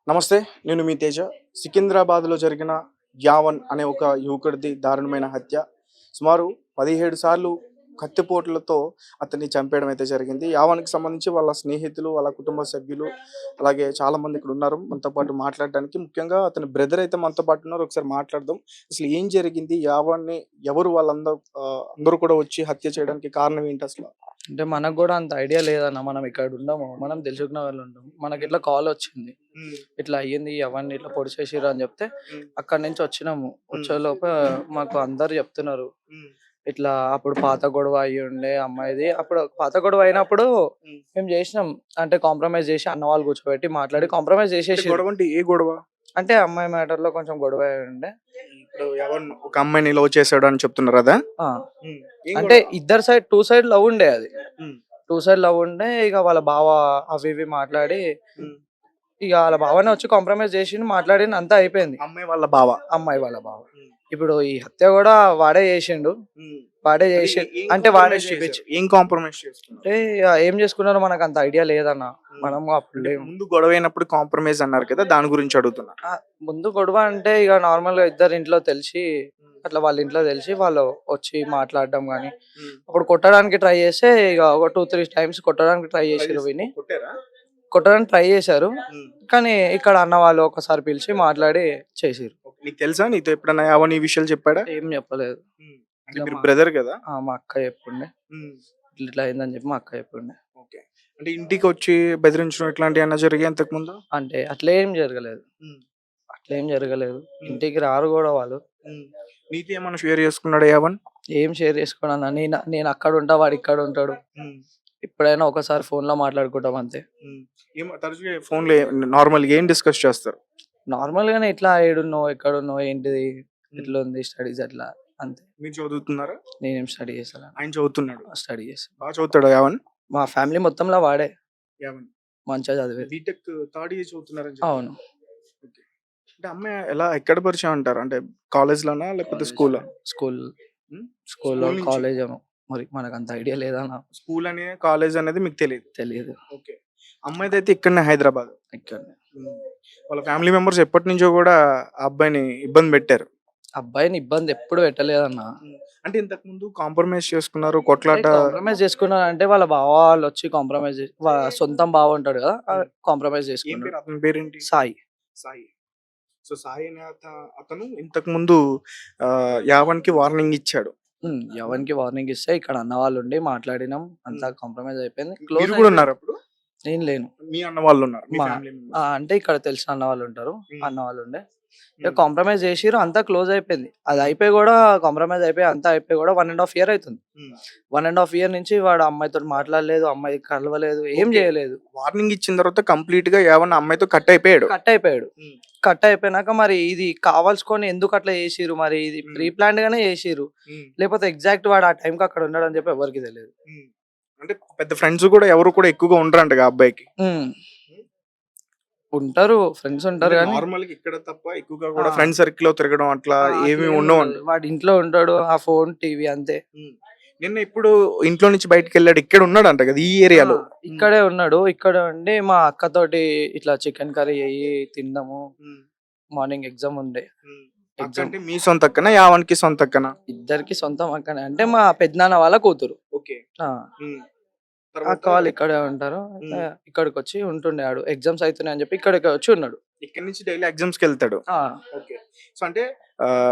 నమస్తే. నేను మీ తేజ. సికింద్రాబాద్‌లో జరిగిన యావన్ అనే ఒక యువకుడిది దారుణమైన హత్య. సుమారు 17 సార్లు కత్తిపోట్లతో అతన్ని చంపేయడం అయితే జరిగింది. యావన్‌కి సంబంధించి వాళ్ళ స్నేహితులు, వాళ్ళ కుటుంబ సభ్యులు, అలాగే చాలామంది ఇక్కడ ఉన్నారు మనతో పాటు మాట్లాడడానికి. ముఖ్యంగా అతని బ్రదర్ అయితే మనతో పాటు ఉన్నారు. ఒకసారి మాట్లాడదాం. అసలు ఏం జరిగింది? యావన్‌ని ఎవరు అందరూ కూడా వచ్చి హత్య చేయడానికి కారణం ఏంటి అసలు? అంటే మనకు గూడా అంత ఐడియా లేదన్న. మనం ఇక్కడ ఉండము. మనం తెలుసుకున్న వాళ్ళు ఉంటాం. మనకిట్లా కాలొచ్చింది. హ్మ్. ఇట్లా అయ్యింది అవన్నీ ఇట్లా పొడిచేసిర్రు అని చెప్తే హ్మ్. అక్కడి నుంచి వచ్చినాము. వచ్చేలోపు మాకు అందరూ చెప్తున్నారు. హ్మ్. ఇట్లా అప్పుడు పాత గొడవ అయ్యుండే అమ్మాయిది. అప్పుడు పాత గొడవ అయినప్పుడు హ్మ్. మేము చేసినాం. అంటే కాంప్రమైజ్ చేసి అన్న వాళ్ళు కూర్చోబెట్టి మాట్లాడి కాంప్రమైజ్ అంటే చేసేసిర్రు. గొడవ అంటే ఏ గొడవ? అంటే అమ్మాయి మ్యాటర్‌లో కొంచెం గొడవ అయ్యుండే. ఇప్పుడు ఒక అమ్మాయిని లవ్ చేసాడు అని చెప్తున్నారు అదా? ఆ! హ్మ్. ఏం అంటే గొడవ? ఇద్దరు సైడ్ 2 సైడ్ లవ్ ఉండే అది. హ్మ్. 2 సైడ్ లవ్ ఉండే. ఇక వాళ్ళ బావ అవి ఇవి మాట్లాడి హ్మ్. ఇగ ఆళ్ళ బావనే వచ్చి కాంప్రమైజ్ చేసిండు. మాట్లాడిండు అంతా అయిపోయింది. అమ్మాయి వాళ్ళ బావ. అమ్మాయి వాళ్ళ బావ. హ్మ్. ఇప్పుడు ఈ హత్య గూడా వాడే చేసిండు. హ్మ్. వాడే అది చేసి ఏం అంటే వాడే కాంప్రమైజ్ చేపిచ్చి చేశారు? ఏం కాంప్రమైజ్ చేసుకున్నారు? అంటే ఇగ ఏం చేసుకున్నారో మనకంత ఐడియా లేదన్న. హ్మ్. మనం అప్పుడు అంటే లేము. ముందు గొడవైనప్పుడు కాంప్రమైజ్ అన్నారు కదా! దాని గురించి అడుగుతున్నా. ముందు గొడవ అంటే ఇగ నార్మల్‌గా ఇద్దరి ఇంట్లో తెలిసి హ్మ్. అట్లా వాళ్ళ ఇంట్లో తెలిసి వాళ్ళు వచ్చి మాట్లాడడం గాని, హ్మ్. అప్పుడు కొట్టడానికి ట్రై చేస్తే ఇగ ఒక 2, 3 టైమ్స్ కొట్టడానికి ట్రై చేసిర్రు వీడిని. కొట్టారా? కొట్టడానికి ట్రై చేశారు. హ్మ్. కానీ ఇక్కడ అన్న వాళ్ళు ఒకసారి పిలిచి మాట్లాడి చేసిర్రు. ఓకే. నీకు తెలుసా? నీతో ఎప్పుడన్నా అవన్నీ ఈ విషయాలు చెప్పాడా? ఏం చెప్పలేదు. హ్మ్. అంటే ఇట్లా మీరు బ్రదర్ గదా! మా అక్క చెప్పుండే. హ్మ్. ఇట్లా అయిందని చెప్పి మా అక్క చెప్పుండే. ఓకే. అంటే ఇంటికొచ్చి బెదిరించడం ఇట్లాంటియేమన్నా జరిగాయా ఇంతకుముందు? అంటే అట్లేం జరగలేదు. హ్మ్. అట్లేం జరగలేదు. హ్మ్. ఇంటికి రారు గూడా వాళ్ళు. హ్మ్. నీతో ఏమన్నా షేర్ చేసుకున్నాడా యావన్? ఏం షేర్ చేసుకోనన్నా. నేను అక్కడుంటా, వాడు ఇక్కడుంటాడు. హ్మ్. ఎప్పుడైనా ఒకసారి ఫోన్‌లో మాట్లాడుకుంటాం అంతే. హ్మ్. ఏమో తరచుగా ఫోన్‌లో నార్మల్‌గా ఏం డిస్కస్ చేస్తారు? నార్మల్‌గానే ఇట్లా ఏడున్నావు? ఎక్కడున్నావు? ఏంటిది? హ్మ్. ఎట్లుంది స్టడీస్ అట్లా అంతే. మీరు చదువుతున్నారా? నేనేం స్టడీ చేస్తలేను. ఆయన చదువుతున్నాడు. స్టడీ చేస్తా. చదువుతాడా యావన్? మా ఫ్యామిలీ మొత్తంలో వాడే యావన్. మంచిగా చదివేది. బీటెక్ థర్డ్ ఇయర్ చదువుతున్నారని చెప్పారు. అవును. ఓకే. అంటే అమ్మాయి ఎక్కడ పరిచయం అంటారు? అంటే కాలేజ్‌లోనా? లేకపోతే స్కూలా? స్కూల్ హ్మ్. స్కూల్లో, స్కూల్ నుంచి. కాలేజేమో మరి మనకంత ఐడియా లేదన్న. కాలేజ్ అనేది మీకు తెలీదు. తెలీదు. ఓకే. అమ్మాయిదైతే ఇక్కడనే హైదరాబాద్. ఇక్కడనే. హ్మ్. వాళ్ళ ఫ్యామిలీ మెంబర్స్ ఎప్పటినుంచో గూడా ఆ అబ్బాయిని ఇబ్బంది పెట్టారు. అబ్బాయిని ఇబ్బంది ఎప్పుడు పెట్టలేదన్న. హ్మ్. అంటే ఇంతకుముందు కాంప్రమైజ్ చేసుకున్నారు. అంటే కొట్లాట. కాంప్రమైజ్ చేసుకున్నారంటే వాళ్ళ బావ వాళ్ళొచ్చి కాంప్రమైజ్ సొంతం బావ ఉంటాడు కదా! హ్మ్. కాంప్రమైజ్ ఏం చేసుకున్నాడు. పేరు అతని పేరేంటి? సాయి. సాయి. సో, సాయి అనే అతను ఇంతకుముందు యావన్‌కి వార్నింగ్ ఇచ్చాడు. హ్మ్. ఎవనికి వార్నింగ్ ఇస్తే ఇక్కడ అన్నవాళ్ళుండి మాట్లాడినాం. అంతా హ్మ్. కాంప్రమైజ్ అయిపోయింది. మీరు క్లోజ్ గూడా అయిపోయింది. ఉన్నారప్పుడు? నేను లేను. మీ అన్న వాళ్ళున్నారు. మీ మా ఫ్యామిలీ మెంబర్స్. అంటే ఇక్కడ తెలిసిన అన్నవాళ్ళుంటారు. హ్మ్. అన్నవాళ్ళుండే. ఇక హ్మ్. కాంప్రమైజ్ చేసిర్రు. అంతా క్లోజ్ అయిపోయింది. అది హ్మ్. అయిపోయి గూడా కాంప్రమైజ్ అయిపోయి అంతా అయిపోయి గూడా 1 ½ ఇయర్ అయితుంది. హ్మ్. 1 ½ ఇయర్ నుంచి వాడు అమ్మాయితోని మాట్లాడలేదు. అమ్మాయి కలవలేదు. ఏం ఓకే. జేయలేదు. వార్నింగ్ ఇచ్చిన తర్వాత కంప్లీట్‌గా యావన్ ఆ అమ్మాయితో కట్ అయిపోయాడు. కట్ అయిపోయాడు. హ్మ్. కట్ అయిపోయినాక మరి ఇది కావాల్సుకొని ఎందుకట్లా జేసిర్రు? మరి ఇది హ్మ్. ప్రీ ప్లాన్డ్ గానే జేసిర్రు. హ్మ్. లేపోతే ఎగ్జాక్ట్ వాడు ఆ టైంకి అక్కడ ఉన్నాడని జెప్పి ఎవరికీ తెలీదు. హ్మ్. అంటే పెద్ద ఫ్రెండ్స్ గూడా ఎవరు కూడా ఎక్కువగా ఉండరంటగా ఆ అబ్బాయికి. హ్మ్. హ్మ్. ఉంటారు. ఫ్రెండ్స్ అంటే ఉంటారు గానీ నార్మల్‌గా ఇక్కడ తప్ప ఎక్కువగా ఆ! కూడా ఫ్రెండ్స్ సర్కిల్‌లో తిరగడం అట్లా ఏమి అట్లేమి ఉండవంట. ఉండదు. వాడు ఇంట్లో ఉంటాడు. ఆ ఫోను, టీవీ అంతే. హ్మ్. నిన్న ఇప్పుడు ఇంట్లో నుంచి బయటికెళ్ళాడు. ఇక్కడ ఉన్నాడంట కదా! ఈ ఆ! ఏరియాలో. హ్మ్. ఇక్కడే ఉన్నాడు. ఇక్కడ ఉండి మా అక్కతోటి ఇట్లా చికెన్ కర్రీ అయ్యి తిన్నాము. హ్మ్. మార్నింగ్ ఎగ్జామ్ ఉండే. హ్మ్. అక్క ఎగ్జామ్ అంటే మీ సొంత అక్కనా? యావన్‌కి సొంత అక్కనా? ఇద్దరికీ సొంతం అక్కనే. అంటే మా పెద్దనాన్న వాళ్ళ కూతురు. ఓకే. ఆ! హ్మ్. తర్వాత అక్క వాళ్ళు ఇక్కడే ఉంటారు. అయితే హ్మ్. ఇక్కడికొచ్చి ఉంటుండే ఆడు. ఎగ్జామ్స్ అయితున్నాయని చెప్పి ఇక్కడికి వచ్చి ఉన్నాడు. ఇక్కడి నుంచి డైలీ ఎగ్జామ్స్‌కెళ్తాడు. ఆ! ఓకే. సో, అంటే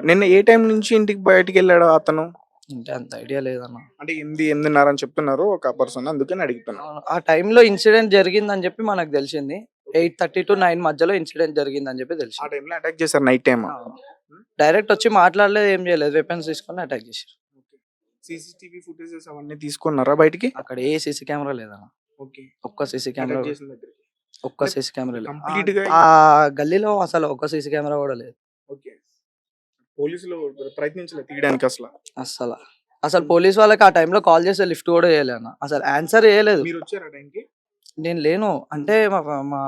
నిన్న ఏ టైం నుంచి ఇంటికి బయటికెళ్ళాడు అతను? అంటే అంత ఐడియా లేదన్న. అంటే 8, 8:30 అని చెప్తున్నారు ఒక పర్సన్ అందుకని అడుగుతున్నా. అవును. ఆ టైంలో ఇన్సిడెంట్ జరిగిందని చెప్పి మనకు తెలిసింది. ఓకే. 8:30-9 మధ్యలో ఇన్సిడెంట్ జరిగిందని చెప్పి ఆ తెలిసింది. టైంలో అటాక్ చేశారు నైట్ టైమ్. అవును. హ్మ్. డైరెక్ట్ వచ్చి మాట్లాడలేదు. ఏం చేయలేదు. వెపన్స్ తీసుకొని అటాక్ చేసిర్రు. ఓకే. సీసీటీవీ ఫుటేజెస్ అవన్నీ తీసుకున్నారా బయటికి? అక్కడ ఏ సీసీ కెమెరా లేదన్న. ఓకే. ఒక్క సీసీ కెమెరా అటాక్ గూడా చేసిన దగ్గరికి. ఒక్క అంటే సీసీ కెమెరా లేదు. కంప్లీట్‌గా ఆ గల్లీలో అసలు ఒక్క సీసీ కెమెరా గూడా లేదు. ఓకే. పోలీసులు ప్రయత్నించలే తీయడానికి అసల. అస్సల. అసలు హ్మ్. పోలీస్ వాళ్ళకి ఆ టైంలో కాల్ చేస్తే లిఫ్ట్ గూడా చేయలే అన్న. అసలు ఆన్సర్ చేయలేదు. మీరొచ్చారా ఆ టైంకి? నేను లేను. హ్మ్. అంటే మా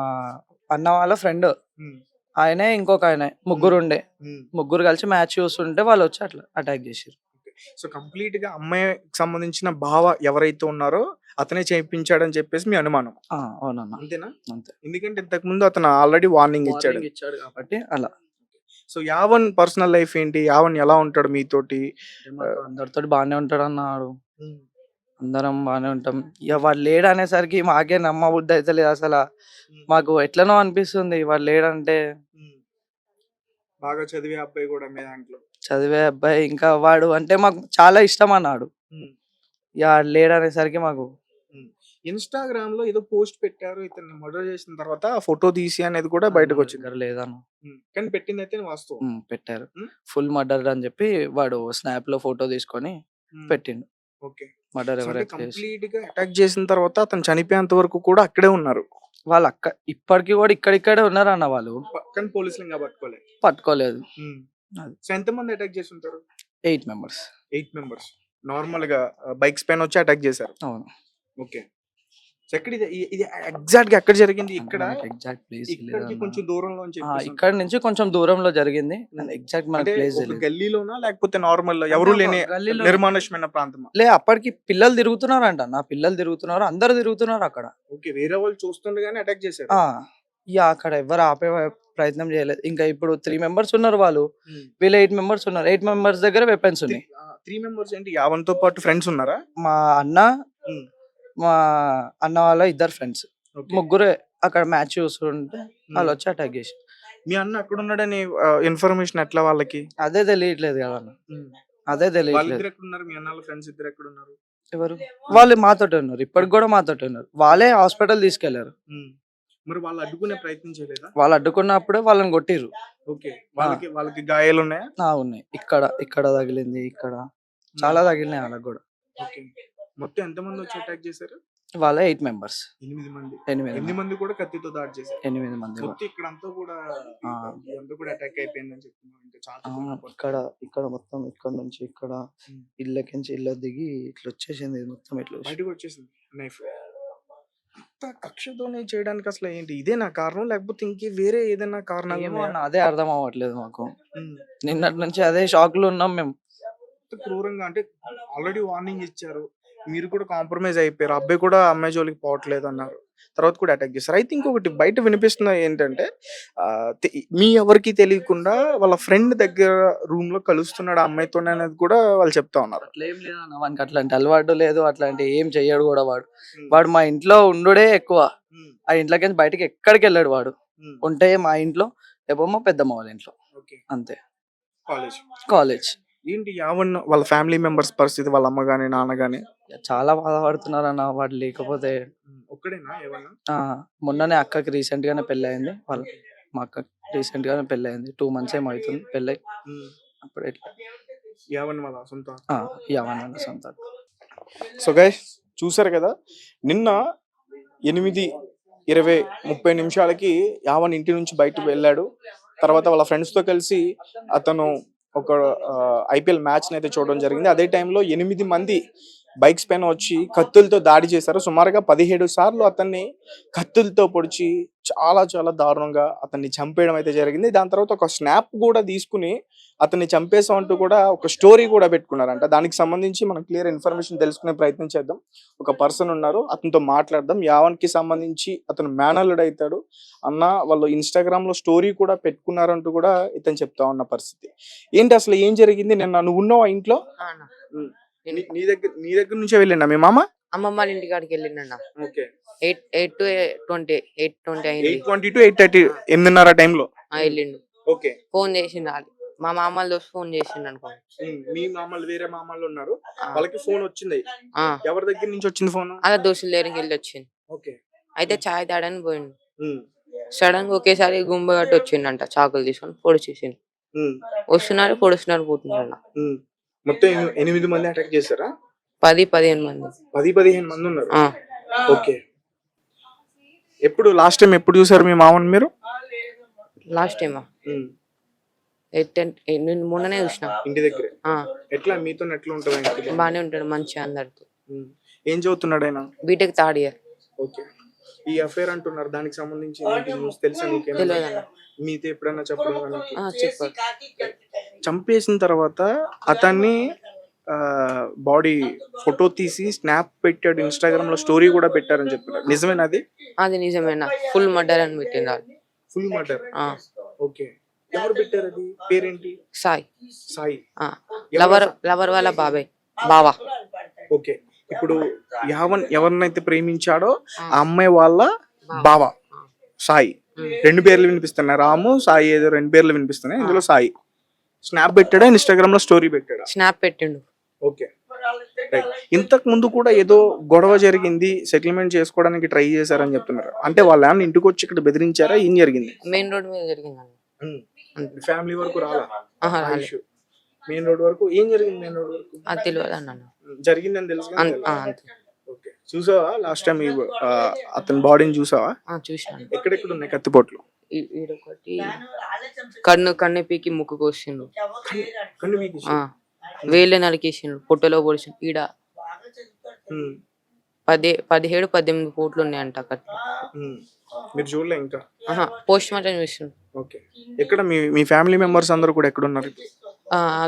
అన్న వాళ్ళ ఫ్రెండ్. హ్మ్. ఆయనే ఇంకొక ఆయన హ్మ్. ముగ్గురుండే. హ్మ్. ముగ్గురు కలిసి మ్యాచ్ చూస్తుంటే వాళ్ళొచ్చి అట్లా అటాక్ చేసిర్రు. ఓకే. సో కంప్లీట్ గా అమ్మాయికి సంబంధించిన బావ ఎవరైతే ఉన్నారో అతనే చేయించాడని చెప్పేసి మీ అనుమానం, అవునన్నా, అంతేనా? అంతే. ఎందుకంటే ఇంతకు ముందు అతను ఆల్రెడీ వార్నింగ్ ఇచ్చాడు. వార్నింగ్ ఇచ్చాడు కాబట్టి అలా. సో యావన్ పర్సనల్ లైఫ్ ఏంటి? యావన్ ఎలా ఉంటాడు మీతోటి? మాకు అందరితోటి బాగానే ఉంటాడు అన్నాడు. ఉమ్, అందరం బాగానే ఉంటాం. ఇక వాడు లేడు అనేసరికి మాకే నమ్మబుద్ధి అయితే లేదు అసలు. ఉమ్, మాకు ఎట్లనో అనిపిస్తుంది వాడు లేడంటే. ఉమ్. బాగా చదివే అబ్బాయి కూడా మీ దాంట్లో. చదివే అబ్బాయి, ఇంకా వాడు అంటే మాకు చాలా ఇష్టం అన్నాడు. ఉమ్, ఇక వాడు లేడు అనేసరికి మాకు ఉమ్. ఇన్స్టాగ్రామ్ లో ఏదో పోస్ట్ పెట్టారు ఇతన్ని మర్డర్ చేసిన తర్వాత ఫోటో తీసి అనేది కూడా బయటకు వచ్చింది. దగ్గర లేదన్న. కానీ పెట్టింది అయితే వాస్తవం. పెట్టారు. ఉమ్, ఫుల్ మర్డర్ అని చెప్పి వాడు స్నాప్ లో ఫోటో తీసుకొని ఉమ్. పెట్టిండు. ఓకే. మర్డర్ సో అంటే ఎవరైతే కంప్లీట్ గా అటాక్ చేసిన తర్వాత అతను చనిపోయేంత వరకు కూడా అక్కడే ఉన్నారు. వాళ్ళు ఇప్పటికి కూడా ఇక్కడిక్కడే ఉన్నారు అన్న. వాళ్ళు కానీ పోలీసులు ఇంకా పట్టుకోలేదు. పట్టుకోలేదు. అది. సో ఎంతమంది అటాక్ చేసి ఉంటారు? 8 మెంబర్స్. 8 మెంబర్స్ నార్మల్ గా బైక్స్ పైన వచ్చి అటాక్ చేశారు. అవును. ఓకే. సో ఎక్కడ ఇది ఎగ్జాక్ట్ గా ఎక్కడ జరిగింది? ఇక్కడ ఎగ్జాక్ట్ ప్లేస్ ఇక్కడికి కొంచెం దూరంలో అని చెప్పేసి ఇక్కడ నుంచి కొంచెం దూరంలో జరిగింది. ఎగ్జాక్ట్ మన అంటే ప్లేస్ ఒక గల్లీలోనా లేకపోతే నార్మల్ ఎవరు లేని గల్లీలో నిర్మానుష్యమైన ప్రాంతమా? అప్పటికి పిల్లలు తిరుగుతున్నారంట. నా పిల్లలు తిరుగుతున్నారు, అందరు తిరుగుతున్నారు అక్కడ. ఓకే. వేరే వాళ్ళు చూస్తుండగానే అటాక్ చేశారు. ఇక అక్కడ ఎవరు ఆపే ప్రయత్నం చేయలేదు. ఇంకా ఇప్పుడు 3 మెంబర్స్ ఉన్నారు వాళ్ళు. వీళ్ళు 8 మెంబర్స్ ఉన్నారు. 8 మెంబర్స్ దగ్గర వెపన్స్ ఉన్నాయి. 3 మెంబర్స్ ఏంటి? యావన్తో పాటు ఫ్రెండ్స్ ఉన్నారా? మా అన్న, మా అన్న వాళ్ళ 2 ఫ్రెండ్స్, ముగ్గురే అక్కడ మ్యాచ్ చూస్తుంటే వాళ్ళు వచ్చి అటాక్ చేసి. మీ అన్న అక్కడ ఉన్నాడని ఇన్ఫర్మేషన్ ఎట్లా వాళ్ళకి? అదే తెలియట్లేదు కదా అన్న. అదే తెలియట్లేదు. వాళ్ళిద్దరు ఎక్కడ ఉన్నారు? మీ అన్న ఫ్రెండ్స్ ఇద్దరు ఎక్కడ ఉన్నారు? ఎవరు? వాళ్ళు మాతోటే ఉన్నారు. ఇప్పటికి కూడా మాతోటే ఉన్నారు. వాళ్ళే హాస్పిటల్ తీసుకెళ్లారు. మరి వాళ్ళు అడ్డుకునే ప్రయత్నం చేయలేదా? వాళ్ళు అడ్డుకున్నప్పుడే వాళ్ళని కొట్టిర్రు. ఓకే. వాళ్ళకి గాయాలు ఉన్నాయా? ఉన్నాయి. ఇక్కడ తగిలింది, ఇక్కడ చాలా తగిలినాయి వాళ్ళకి కూడా. ఓకే. మొత్తం ఎంతమంది వచ్చి అటాక్ చేశారు? వాళ్ళ 8 మెంబర్స్. 8 మంది. 8 8 మంది కూడా కత్తితో దాడి చేశారు. 8 మంది. మొత్తం ఇక్కడంతా కూడా ఇదంతా కూడా అటాక్ అయిపోయిందని చెప్తున్నారు. ఇంకా ఇక్కడ మొత్తం ఇక్కడ నుంచి ఇక్కడ ఇళ్ళకించి ఇళ్ళ దిగి ఇట్లా వచ్చేసింది. మొత్తం ఇట్లా బయటకు వచ్చేసింది నైఫ్. అంత కక్షతోనే చేయడానికి అసలు ఏంటి? ఇదే నా కారణం లేకపోతే ఇంకే వేరే ఏదైనా కారణాలు? అదే అర్థం అవ్వట్లేదు మాకు. నిన్నటి నుంచి అదే షాక్ లో ఉన్నాం మేము. క్రూరంగా అంటే ఆల్రెడీ వార్నింగ్ ఇచ్చారు, మీరు కూడా కాంప్రమైజ్ అయిపోయారు, అబ్బాయి కూడా అమ్మాయి జోలికి పోవట్లేదు అన్నారు, తర్వాత కూడా అటాక్ చేస్తారు. అయితే ఇంకొకటి బయట వినిపిస్తున్న ఏంటంటే మీ ఎవరికి తెలియకుండా వాళ్ళ ఫ్రెండ్ దగ్గర రూమ్ లో కలుస్తున్నాడు ఆ అమ్మాయితోనే అనేది కూడా వాళ్ళు చెప్తా ఉన్నారు. అట్లేం లేదన్న, వానికి అట్లాంటి అలవాటు లేదు, అట్లాంటి ఏం చెయ్యడు కూడా. వాడు మా ఇంట్లో ఉండుడే ఎక్కువ. ఆ ఇంట్లోకి బయటకి ఎక్కడికి వెళ్ళాడు వాడు. ఉంటే మా ఇంట్లో, లేకపోతే మా పెద్దమ్మ వాళ్ళ ఇంట్లో, అంతే. కాలేజ్ ఏంటి యావన్ వాళ్ళ ఫ్యామిలీ మెంబర్స్ పరిస్థితి, వాళ్ళ అమ్మ గాని నాన్న గాని చాలా బాధపడుతున్నారు అన్న. వాడు లేకపోతే మొన్ననే అక్కకి రీసెంట్ గానే పెళ్లి అయింది. మా అక్క రీసెంట్ గానే పెళ్లి అయింది. 2 months ఏమవుతుంది పెళ్ళి. అప్పుడు ఎట్లా యావన్ వాళ్ళ సొంత. యావన్ వాళ్ళ సొంత. సో గైస్ చూసారు కదా, నిన్న 8:20-30 యావన్ ఇంటి నుంచి బయటకు వెళ్ళాడు. తర్వాత వాళ్ళ ఫ్రెండ్స్ తో కలిసి అతను ఒక IPL మ్యాచ్ అయితే చూడడం జరిగింది. అదే టైంలో 8 మంది బైక్స్ పైన వచ్చి కత్తులతో దాడి చేశారు. సుమారుగా 17 సార్లు అతన్ని కత్తులతో పొడిచి చాలా చాలా దారుణంగా అతన్ని చంపేయడం అయితే జరిగింది. దాని తర్వాత ఒక స్నాప్ కూడా తీసుకుని అతన్ని చంపేసాం అంటూ కూడా ఒక స్టోరీ కూడా పెట్టుకున్నారంట. దానికి సంబంధించి మనం క్లియర్ ఇన్ఫర్మేషన్ తెలుసుకునే ప్రయత్నం చేద్దాం. ఒక పర్సన్ ఉన్నారు, అతనితో మాట్లాడదాం. యావన్ కి సంబంధించి అతను మేనల్లుడు అవుతాడు అన్న, వాళ్ళు ఇన్స్టాగ్రామ్ లో స్టోరీ కూడా పెట్టుకున్నారంటూ కూడా ఇతను చెప్తా ఉన్న పరిస్థితి. ఏంటి అసలు ఏం జరిగింది? నిన్న నువ్వు ఉన్నావు ఆ ఇంట్లో? నీ దగ్గర నుంచే వెళ్ళిండా మీ మామ? అమ్మమ్మ వాళ్ళ ఇంటి కాడికి వెళ్ళిండన్న. 8 to 20 అయింది. 8:20 to 8:30 8:30 టైంలో వెళ్ళిండు. ఓకే. ఫోన్ చేసిండు వాళ్ళు. మా మామల దోస్తు ఫోన్ చేసిండు అనుకోండి. మీ మామలు వేరే మామలు ఉన్నారు, వాళ్ళకి ఫోన్ వచ్చింది. ఎవరి దగ్గర నుంచి వచ్చింది ఫోన్? అలా దోస్తుల దగ్గరికి వెళ్ళి వచ్చింది. ఓకే. అయితే చాయ్ తాడని పోయిండు. సడన్ గా ఒకేసారి గుంబ కట్టి వచ్చిండంట. చాకులు తీసుకొని పొడిచేసిండు. వస్తున్నారు పొడుస్తున్నారు పోతున్నారు. మొత్తం 8 మంది అటాక్ చేశారా? 10-15 మంది. 10-15 మంది ఉన్నారు. ఓకే. ఎప్పుడు లాస్ట్ టైం ఎప్పుడు చూసారు మీ మామని మీరు? లాస్ట్ టైమా మొన్ననే చూసిన ఇంటి దగ్గర. ఎట్లా మీతో ఎట్లా ఉంటుంది? బానే ఉంటాడు, మంచిగా అందరితో. ఏం చదువుతున్నాడు ఆయన? BTech 3rd year. ఓకే. ఈ అఫేర్ అంటున్నారు, దానికి సంబంధించి తెలుసా నీకేం? తెలియదన్న. మీతో ఎప్పుడైనా చెప్పడం? చెప్పారు. చంపేసిన తర్వాత అతన్ని బాడీ ఫోటో తీసి స్నాప్ పెట్టాడు, ఇన్స్టాగ్రామ్ లో స్టోరీ కూడా పెట్టారని చెప్పారు. నిజమేనా అది? అది నిజమేనా? ఫుల్ మర్డర్ అని పెట్టింది. Full murder. ఓకే. ఎవరు పెట్టారు అది? పేరేంటి? సాయి. సాయి. లవర్ వాళ్ళ బావా. ఓకే. ఇప్పుడు యావన్ ఎవరినైతే ప్రేమించాడో ఆ అమ్మాయి వాళ్ళ బావ సాయి. రెండు పేర్లు వినిపిస్తున్నాయి, రాము సాయి, ఏదో రెండు పేర్లు వినిపిస్తున్నాయి. ఇందులో సాయి స్నాప్ పెట్టాడా, ఇన్స్టాగ్రామ్ లో స్టోరీ పెట్టాడా? స్నాప్ పెట్టిండు. ఓకే. ఇంతకు ముందు కూడా ఏదో గొడవ జరిగింది, సెటిల్మెంట్ చేసుకోవడానికి ట్రై చేశారని చెప్తున్నారు. అంటే వాళ్ళ ఏమన్నా ఇంటికి వచ్చి ఇక్కడ బెదిరించారా? ఏం జరిగింది? మెయిన్ రోడ్ మీద జరిగింది. ఫ్యామిలీ వరకు రాలా? ఆహా, మెయిన్ రోడ్ వరకు ఏం జరిగింది? మెయిన్ రోడ్ వరకు అది తెలియదు అన్న. జరిగిందని తెలుసు. అంతే. ఓకే. చూసావా లాస్ట్ టైం అతని బాడీని చూసావా? చూసాను. ఎక్కడెక్కడ ఉన్నాయి కత్తిపోట్లు? ఈడొకటి కన్ను పీకి ముక్కు కోసిండు, కన్ను పీకేసి? వేలే నరికేసిండు, పొట్టలో పొడిచిండు. ఈడ 17-18 పోట్లు ఉన్నాయంట కత్తి. మీరు చూడలే ఇంకా? పోస్ట్ మార్టం చూసిండు. ఓకే. ఎక్కడ మీ ఫ్యామిలీ మెంబర్స్ అందరూ కూడా ఎక్కడ ఉన్నారు?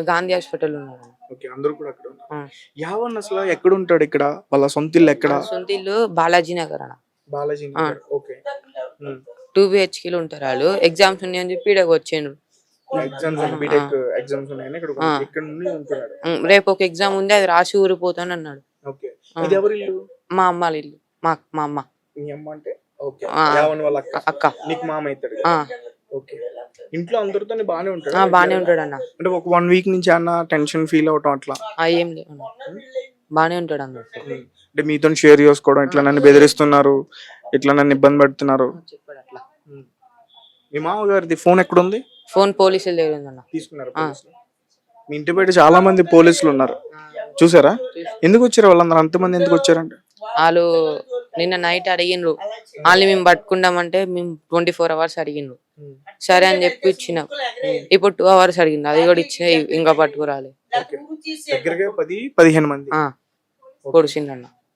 గాంధీ హాస్పిటల్ ఉన్నారు. ఓకే. అందరూ కూడా అక్కడ ఉన్నారు. యావన్ అసలు ఎక్కడ ఉంటాడు? ఇక్కడ వాళ్ళ సొంత ఇల్లు ఎక్కడ? సొంత ఇల్లు బాలాజీ నగర్ అన్న. బాలాజీ నగర్. ఓకే. 2 BHK ఉంటారు వాళ్ళు. ఎగ్జామ్స్ ఉన్నాయని చెప్పి ఇక్కడికి వచ్చిండు. బీటెక్ ఎగ్జామ్స్ ఉన్నాయని ఇక్కడ నుండి ఉంటున్నాడు. రేపు ఒక ఎగ్జామ్ ఉంది, అది రాసి ఊరిపోతాను అన్నాడు. ఓకే. ఇది ఎవరి ఇల్లు? మా అమ్మ వాళ్ళ ఇల్లు. మా అమ్మ. మీ అమ్మ అంటే? ఓకే. యావన్ వాళ్ళ అక్క. నీకు మామ అవుతాడు. ఓకే. ఇంట్లో అందరితో బానే ఉంటాడు? బానే ఉంటాడు అన్న. అంటే ఒక 1 వీక్ నుంచి అన్న టెన్షన్ ఫీల్ అవటం అట్లా ఏం లేదు, బానే ఉంటాడు అన్నట్టు. అంటే మీతో షేర్ చేసుకోవడం, ఇట్లా నన్ను బెదిరిస్తున్నారు, ఇట్లా నన్ను ఇబ్బంది పెడుతున్నారు చెప్పాడు అట్లా. మీ మామగారిది ఫోన్ ఎక్కడుంది? ఫోన్ పోలీసులు దగ్గర ఉందన్న. తీసుకున్నారు పోలీసులు? మీ ఇంటి బయట చాలా మంది పోలీసులు ఉన్నారు, చూసారా? ఎందుకు వచ్చారు వాళ్ళందరూ? అంతమంది ఎందుకు వచ్చారంటే వాళ్ళు నిన్న నైట్ అడిగిండ్రు, వాళ్ళు మేము పట్టుకుంటామంటే మేము 24 hours అడిగిండ్రు. సరే అని చెప్పి ఇచ్చినాం. ఇప్పుడు 2 hours అడిగిండ్రు, అది కూడా ఇచ్చిన, ఇంకా పట్టుకురాలి. దగ్గరగా 10-15 మంది పొడిచిండన్న.